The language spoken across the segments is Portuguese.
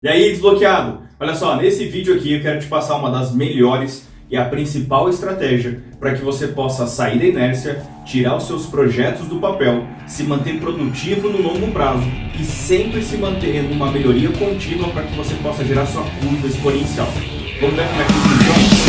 E aí, desbloqueado? Olha só, nesse vídeo aqui eu quero te passar uma das melhores e a principal estratégia para que você possa sair da inércia, tirar os seus projetos do papel, se manter produtivo no longo prazo e sempre se manter numa melhoria contínua para que você possa gerar sua curva exponencial. Vamos ver como é que isso funciona?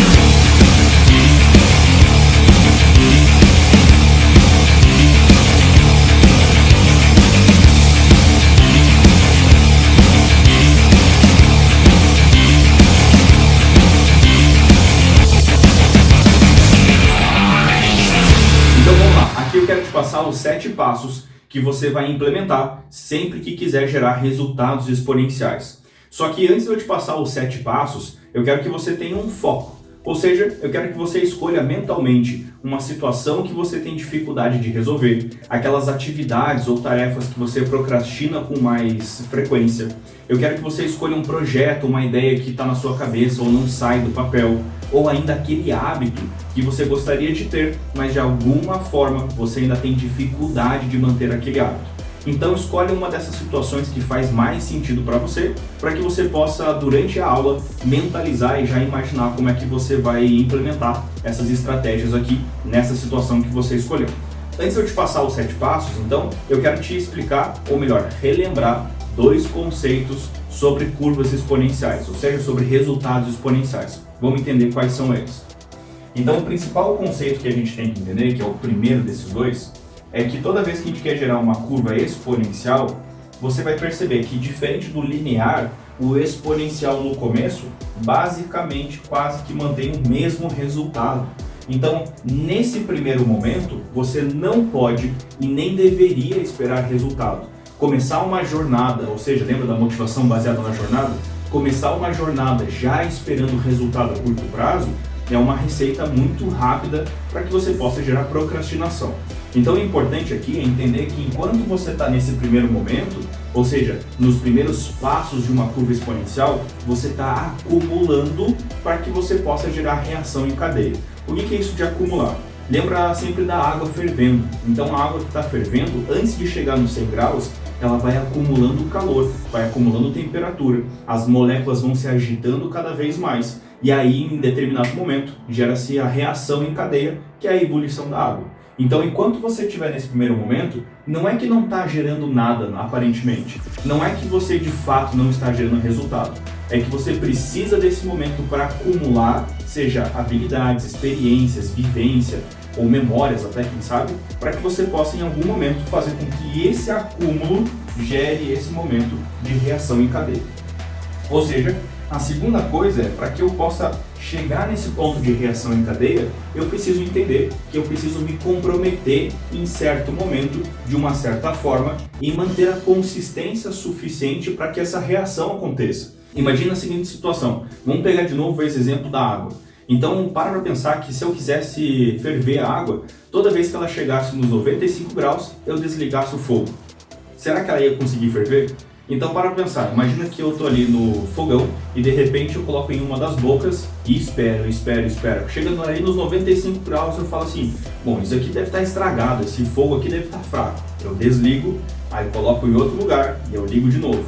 Aqui eu quero te passar os 7 passos que você vai implementar sempre que quiser gerar resultados exponenciais. Só que antes de eu te passar os 7 passos, eu quero que você tenha um foco. Ou seja, eu quero que você escolha mentalmente uma situação que você tem dificuldade de resolver, aquelas atividades ou tarefas que você procrastina com mais frequência. Eu quero que você escolha um projeto, uma ideia que está na sua cabeça ou não sai do papel, ou ainda aquele hábito que você gostaria de ter, mas de alguma forma você ainda tem dificuldade de manter aquele hábito. Então escolhe uma dessas situações que faz mais sentido para que você possa, durante a aula, mentalizar e já imaginar como é que você vai implementar essas estratégias aqui nessa situação que você escolheu. Antes de eu te passar os 7 passos, então, eu quero te explicar, ou melhor, relembrar 2 conceitos sobre curvas exponenciais, ou seja, sobre resultados exponenciais. Vamos entender quais são eles. Então, o principal conceito que a gente tem que entender, que é o primeiro desses 2, é que toda vez que a gente quer gerar uma curva exponencial, você vai perceber que, diferente do linear, o exponencial no começo, basicamente, quase que mantém o mesmo resultado. Então, nesse primeiro momento, você não pode e nem deveria esperar resultado. Começar uma jornada, ou seja, lembra da motivação baseada na jornada? Começar uma jornada já esperando resultado a curto prazo é uma receita muito rápida para que você possa gerar procrastinação. Então, o importante aqui é entender que enquanto você está nesse primeiro momento, ou seja, nos primeiros passos de uma curva exponencial, você está acumulando para que você possa gerar reação em cadeia. O que é isso de acumular? Lembra sempre da água fervendo. Então, a água que está fervendo, antes de chegar nos 100 graus, ela vai acumulando calor, vai acumulando temperatura, as moléculas vão se agitando cada vez mais, e aí, em determinado momento, gera-se a reação em cadeia, que é a ebulição da água. Então, enquanto você estiver nesse primeiro momento, não é que não está gerando nada, aparentemente. Não é que você, de fato, não está gerando resultado. É que você precisa desse momento para acumular, seja habilidades, experiências, vivência, ou memórias até, quem sabe, para que você possa, em algum momento, fazer com que esse acúmulo gere esse momento de reação em cadeia. Ou seja, a segunda coisa é, para que eu possa chegar nesse ponto de reação em cadeia, eu preciso entender que eu preciso me comprometer em certo momento, de uma certa forma, e manter a consistência suficiente para que essa reação aconteça. Imagina a seguinte situação, vamos pegar de novo esse exemplo da água. Então, para pensar que se eu quisesse ferver a água, toda vez que ela chegasse nos 95 graus, eu desligasse o fogo. Será que ela ia conseguir ferver? Então, para pensar, imagina que eu estou ali no fogão e de repente eu coloco em uma das bocas e espero. Chegando ali nos 95 graus, eu falo assim, bom, isso aqui deve estar estragado, esse fogo aqui deve estar fraco. Eu desligo, aí coloco em outro lugar e eu ligo de novo.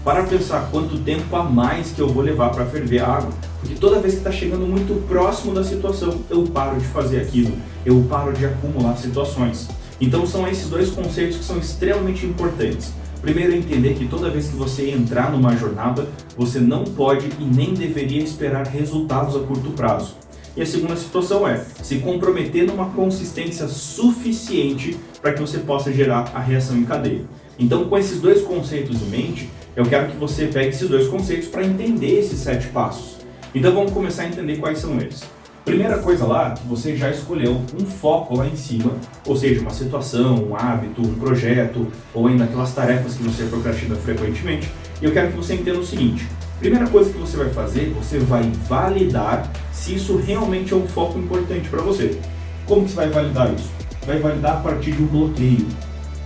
Para pensar quanto tempo a mais que eu vou levar para ferver a água, porque toda vez que está chegando muito próximo da situação, eu paro de fazer aquilo, eu paro de acumular situações. Então são esses 2 conceitos que são extremamente importantes. Primeiro, entender que toda vez que você entrar numa jornada, você não pode e nem deveria esperar resultados a curto prazo. E a segunda situação é se comprometer numa consistência suficiente para que você possa gerar a reação em cadeia. Então, com esses 2 conceitos em mente, eu quero que você pegue esses 2 conceitos para entender esses 7 passos. Então, vamos começar a entender quais são eles. Primeira coisa lá, que você já escolheu um foco lá em cima, ou seja, uma situação, um hábito, um projeto, ou ainda aquelas tarefas que você procrastina frequentemente. E eu quero que você entenda o seguinte, primeira coisa que você vai fazer, você vai validar se isso realmente é um foco importante para você. Como que você vai validar isso? Vai validar a partir de um bloqueio.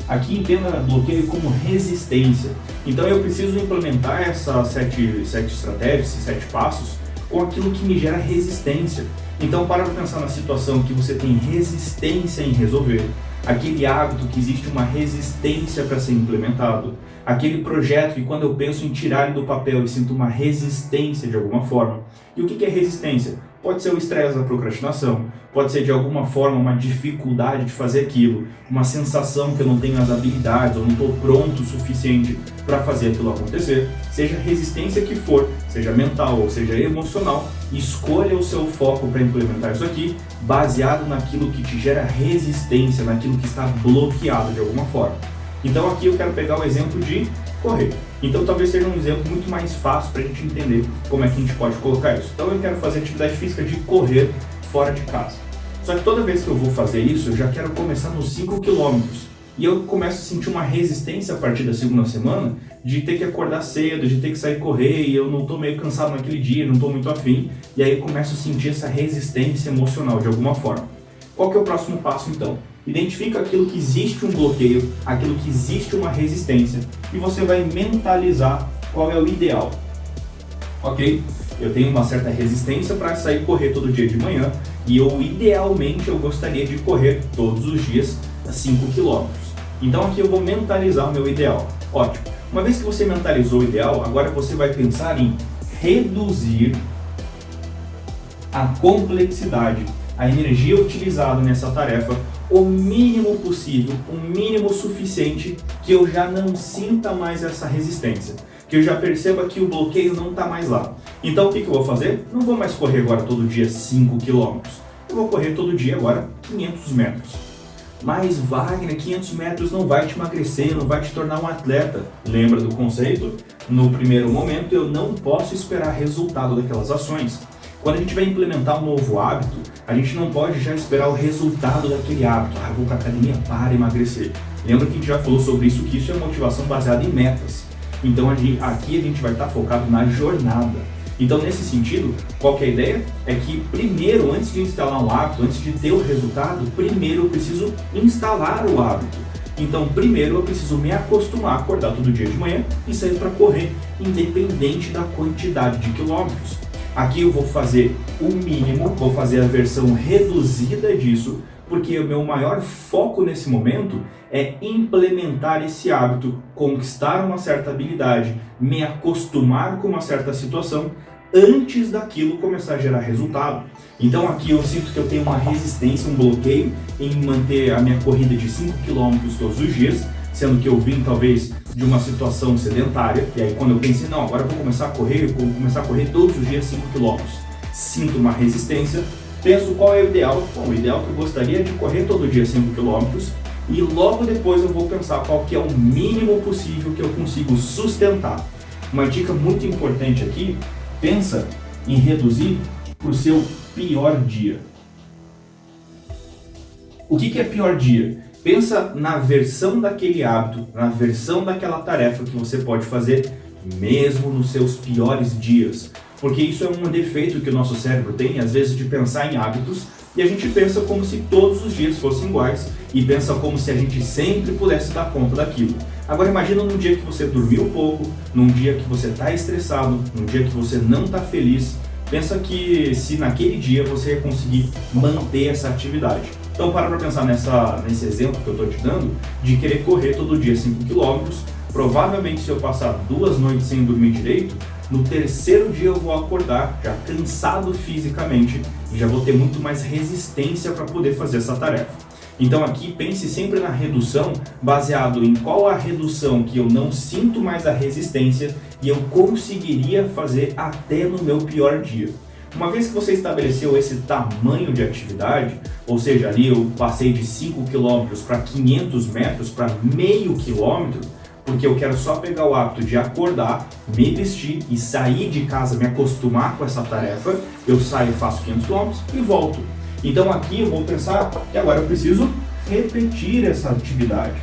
Aqui entenda bloqueio como resistência. Então eu preciso implementar essas 7 estratégias, esses 7 passos, com aquilo que me gera resistência. Então para pensar na situação que você tem resistência em resolver, aquele hábito que existe uma resistência para ser implementado, aquele projeto que quando eu penso em tirar ele do papel eu sinto uma resistência de alguma forma. E o que é resistência? Pode ser o estresse da procrastinação, pode ser de alguma forma uma dificuldade de fazer aquilo, uma sensação que eu não tenho as habilidades ou não estou pronto o suficiente para fazer aquilo acontecer. Seja a resistência que for, seja mental ou seja emocional, escolha o seu foco para implementar isso aqui, baseado naquilo que te gera resistência, naquilo que está bloqueado de alguma forma. Então aqui eu quero pegar o exemplo de correr. Então talvez seja um exemplo muito mais fácil para a gente entender como é que a gente pode colocar isso. Então eu quero fazer atividade física de correr fora de casa. Só que toda vez que eu vou fazer isso, eu já quero começar nos 5 km. E eu começo a sentir uma resistência a partir da segunda semana de ter que acordar cedo, de ter que sair correr, e eu não estou meio cansado naquele dia, não estou muito afim. E aí eu começo a sentir essa resistência emocional de alguma forma. Qual que é o próximo passo então? Identifica aquilo que existe um bloqueio, aquilo que existe uma resistência e você vai mentalizar qual é o ideal. Ok? Eu tenho uma certa resistência para sair correr todo dia de manhã e idealmente eu gostaria de correr todos os dias 5 km. Então aqui eu vou mentalizar o meu ideal. Ótimo. Uma vez que você mentalizou o ideal, agora você vai pensar em reduzir a complexidade, a energia utilizada nessa tarefa o mínimo possível, o mínimo suficiente que eu já não sinta mais essa resistência, que eu já perceba que o bloqueio não está mais lá. Então o que eu vou fazer? Não vou mais correr agora todo dia 5 km, eu vou correr todo dia agora 500 metros. Mas Wagner, 500 metros não vai te emagrecer, não vai te tornar um atleta. Lembra do conceito? No primeiro momento eu não posso esperar resultado daquelas ações. Quando a gente vai implementar um novo hábito, a gente não pode já esperar o resultado daquele hábito. Eu vou para a academia para emagrecer. Lembra que a gente já falou sobre isso, que isso é motivação baseada em metas. Então aqui a gente vai estar focado na jornada. Então nesse sentido, qual que é a ideia? É que primeiro, antes de instalar um hábito, antes de ter o resultado, primeiro eu preciso instalar o hábito. Então primeiro eu preciso me acostumar a acordar todo dia de manhã e sair para correr, independente da quantidade de quilômetros. Aqui eu vou fazer o mínimo, vou fazer a versão reduzida disso, porque o meu maior foco nesse momento é implementar esse hábito, conquistar uma certa habilidade, me acostumar com uma certa situação antes daquilo começar a gerar resultado. Então aqui eu sinto que eu tenho uma resistência, um bloqueio em manter a minha corrida de 5 km todos os dias, sendo que eu vim talvez de uma situação sedentária, e aí quando eu pensei, não, agora eu vou começar a correr, eu vou começar a correr todos os dias 5 km. Sinto uma resistência, penso qual é o ideal. Bom, o ideal que eu gostaria é de correr todo dia 5 km, e logo depois eu vou pensar qual que é o mínimo possível que eu consigo sustentar. Uma dica muito importante aqui, pensa em reduzir para o seu pior dia. O que é pior dia? Pensa na versão daquele hábito, na versão daquela tarefa que você pode fazer mesmo nos seus piores dias. Porque isso é um defeito que o nosso cérebro tem, às vezes, de pensar em hábitos, e a gente pensa como se todos os dias fossem iguais, e pensa como se a gente sempre pudesse dar conta daquilo. Agora imagina num dia que você dormiu pouco, num dia que você está estressado, num dia que você não está feliz. Pensa que se naquele dia você ia conseguir manter essa atividade. Então para pensar nesse exemplo que eu estou te dando, de querer correr todo dia 5 km, provavelmente se eu passar 2 noites sem dormir direito, no terceiro dia eu vou acordar já cansado fisicamente e já vou ter muito mais resistência para poder fazer essa tarefa. Então aqui pense sempre na redução, baseado em qual a redução que eu não sinto mais a resistência e eu conseguiria fazer até no meu pior dia. Uma vez que você estabeleceu esse tamanho de atividade, ou seja, ali eu passei de 5 km para 500 metros, para meio quilômetro, porque eu quero só pegar o hábito de acordar, me vestir e sair de casa, me acostumar com essa tarefa, eu saio, faço 500 km e volto. Então aqui eu vou pensar que agora eu preciso repetir essa atividade.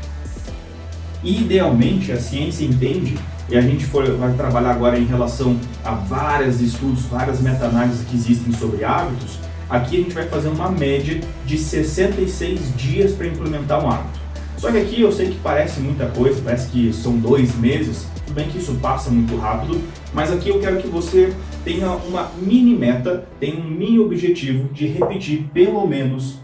Idealmente, a ciência entende, e a gente vai trabalhar agora em relação a vários estudos, várias meta-análises que existem sobre hábitos. Aqui a gente vai fazer uma média de 66 dias para implementar um hábito. Só que aqui eu sei que parece muita coisa, parece que são 2 meses, tudo bem que isso passa muito rápido, mas aqui eu quero que você tenha uma mini meta, tenha um mini objetivo de repetir pelo menos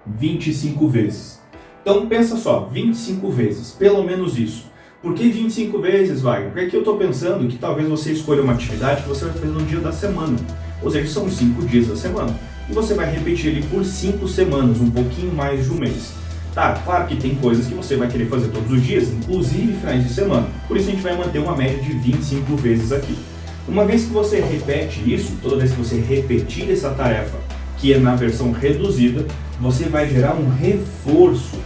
25 vezes. Então pensa só, 25 vezes, pelo menos isso. Por que 25 vezes, Wagner? Porque aqui eu estou pensando que talvez você escolha uma atividade que você vai fazer no dia da semana. Ou seja, são 5 dias da semana. E você vai repetir ele por 5 semanas, um pouquinho mais de um mês. Tá, claro que tem coisas que você vai querer fazer todos os dias, inclusive finais de semana. Por isso a gente vai manter uma média de 25 vezes aqui. Uma vez que você repete isso, toda vez que você repetir essa tarefa, que é na versão reduzida, você vai gerar um reforço.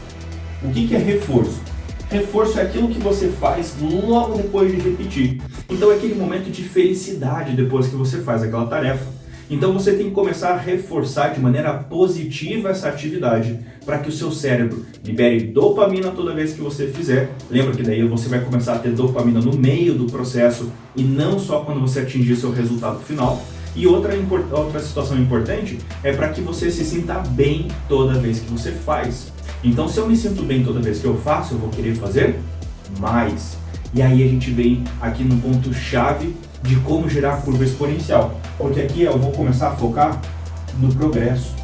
O que é reforço? Reforço é aquilo que você faz logo depois de repetir. Então é aquele momento de felicidade depois que você faz aquela tarefa. Então você tem que começar a reforçar de maneira positiva essa atividade para que o seu cérebro libere dopamina toda vez que você fizer. Lembra que daí você vai começar a ter dopamina no meio do processo e não só quando você atingir seu resultado final. E outra situação importante é para que você se sinta bem toda vez que você faz. Então, se eu me sinto bem toda vez que eu faço, eu vou querer fazer mais. E aí a gente vem aqui no ponto-chave de como gerar a curva exponencial. Porque aqui eu vou começar a focar no progresso.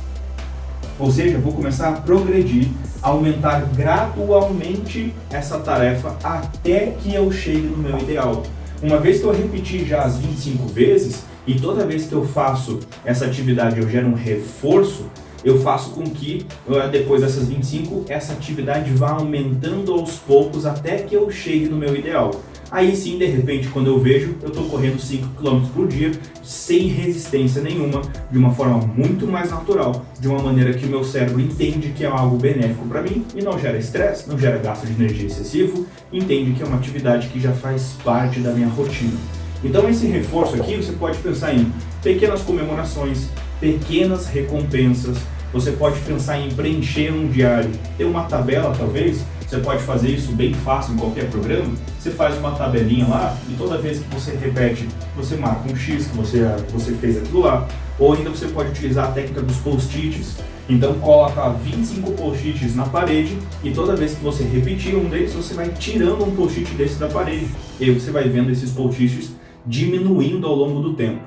Ou seja, eu vou começar a progredir, aumentar gradualmente essa tarefa até que eu chegue no meu ideal. Uma vez que eu repetir já as 25 vezes, e toda vez que eu faço essa atividade eu gero um reforço, eu faço com que, depois dessas 25, essa atividade vá aumentando aos poucos até que eu chegue no meu ideal. Aí sim, de repente, quando eu vejo, eu estou correndo 5 km por dia, sem resistência nenhuma, de uma forma muito mais natural, de uma maneira que o meu cérebro entende que é algo benéfico para mim e não gera estresse, não gera gasto de energia excessivo, entende que é uma atividade que já faz parte da minha rotina. Então esse reforço aqui, você pode pensar em pequenas comemorações, pequenas recompensas, você pode pensar em preencher um diário, ter uma tabela talvez, você pode fazer isso bem fácil em qualquer programa, você faz uma tabelinha lá e toda vez que você repete, você marca um X que você fez aquilo lá, ou ainda você pode utilizar a técnica dos post-its, então coloca 25 post-its na parede e toda vez que você repetir um deles, você vai tirando um post-it desse da parede, e aí você vai vendo esses post-its diminuindo ao longo do tempo.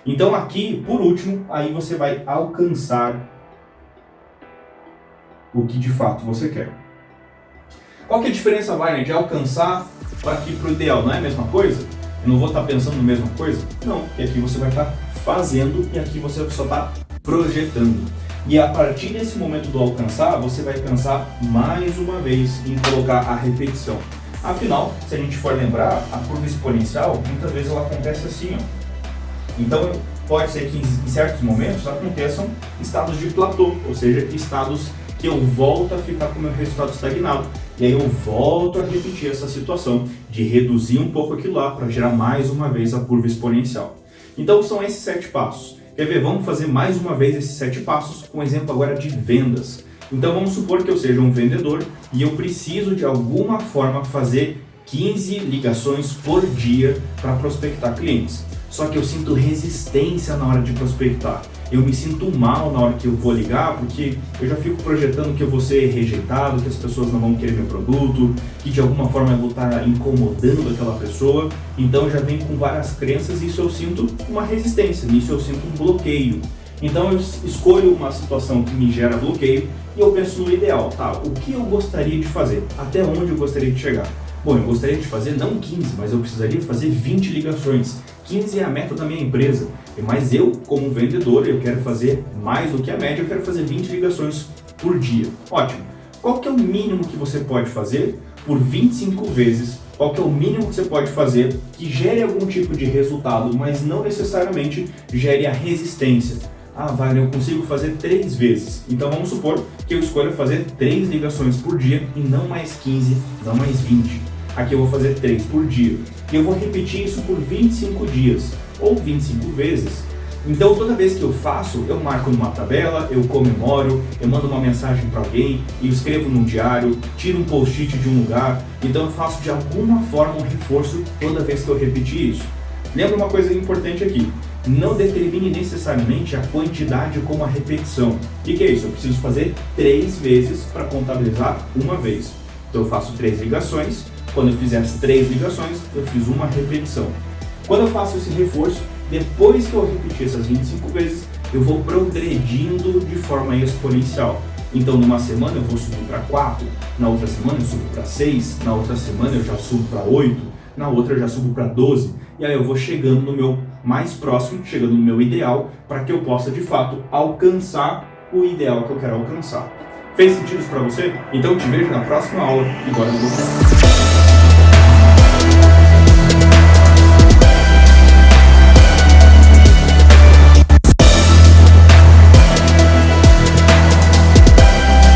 Então aqui, por último, aí você vai alcançar o que de fato você quer. Qual que é a diferença, Wagner, de alcançar para o ideal? Não é a mesma coisa? Eu não vou estar pensando na mesma coisa? Não, porque aqui você vai estar fazendo e aqui você só está projetando. E a partir desse momento do alcançar, você vai pensar mais uma vez em colocar a repetição. Afinal, se a gente for lembrar, a curva exponencial, muitas vezes ela acontece assim, ó. Então, pode ser que em certos momentos aconteçam estados de platô, ou seja, estados que eu volto a ficar com o meu resultado estagnado. E aí eu volto a repetir essa situação de reduzir um pouco aquilo lá para gerar mais uma vez a curva exponencial. Então, são esses 7 passos. Quer ver? Vamos fazer mais uma vez esses 7 passos com um exemplo agora de vendas. Então vamos supor que eu seja um vendedor e eu preciso de alguma forma fazer 15 ligações por dia para prospectar clientes. Só que eu sinto resistência na hora de prospectar. Eu me sinto mal na hora que eu vou ligar, porque eu já fico projetando que eu vou ser rejeitado, que as pessoas não vão querer meu produto, que de alguma forma eu vou estar incomodando aquela pessoa. Então eu já venho com várias crenças e isso eu sinto uma resistência, nisso eu sinto um bloqueio. Então eu escolho uma situação que me gera bloqueio e eu penso no ideal, tá? O que eu gostaria de fazer? Até onde eu gostaria de chegar? Bom, eu gostaria de fazer não 15, mas eu precisaria fazer 20 ligações. 15 é a meta da minha empresa, mas eu, como vendedor, eu quero fazer mais do que a média, eu quero fazer 20 ligações por dia. Ótimo. Qual que é o mínimo que você pode fazer por 25 vezes? Qual que é o mínimo que você pode fazer que gere algum tipo de resultado, mas não necessariamente gere a resistência? Ah, Wagner, eu consigo fazer 3 vezes. Então vamos supor que eu escolha fazer 3 ligações por dia e não mais 15, não mais 20. Aqui eu vou fazer 3 por dia. E eu vou repetir isso por 25 dias, ou 25 vezes. Então toda vez que eu faço, eu marco numa tabela, eu comemoro, eu mando uma mensagem para alguém, eu escrevo num diário, tiro um post-it de um lugar. Então eu faço de alguma forma um reforço toda vez que eu repetir isso. Lembra uma coisa importante aqui. Não determine necessariamente a quantidade como a repetição. O que é isso? Eu preciso fazer 3 vezes para contabilizar uma vez. Então eu faço 3 ligações. Quando eu fizer as 3 ligações, eu fiz uma repetição. Quando eu faço esse reforço, depois que eu repetir essas 25 vezes, eu vou progredindo de forma exponencial. Então, numa semana eu vou subir para 4, na outra semana eu subo para 6, na outra semana eu já subo para 8, na outra eu já subo para 12, e aí eu vou chegando no meu mais próximo, chegando no meu ideal, para que eu possa, de fato, alcançar o ideal que eu quero alcançar. Fez sentido isso para você? Então te vejo na próxima aula e bora no